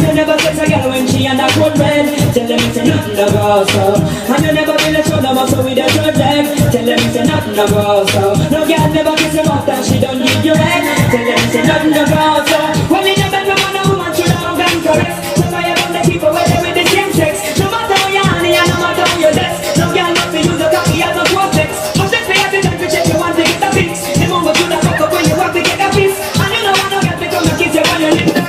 And you never sex a girl when she and a cold red. Tell them it's nothing to go so. And you never feel a shoulder muscle with a third leg. Tell them it's nothing to go so. No girl never kiss him out and she don't give you head. Tell them it's nothing to go so. When in the bedroom and a woman should have gone correct. So I want to keep away with the same sex. No matter how you honey and no matter how you less. No girl not to use a cocky as a cortex. But just pay attention to check you want to get a fix. The moment you the fuck up when you want to get a piece. And you know I don't get to come and kiss you on your lips.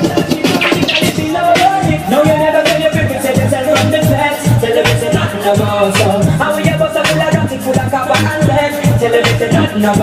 No, you never tell your friend to say yourself from the flesh. Tell them it's nothing about so. And we have a full of rotten full of copper and lead. Tell them it's nothing about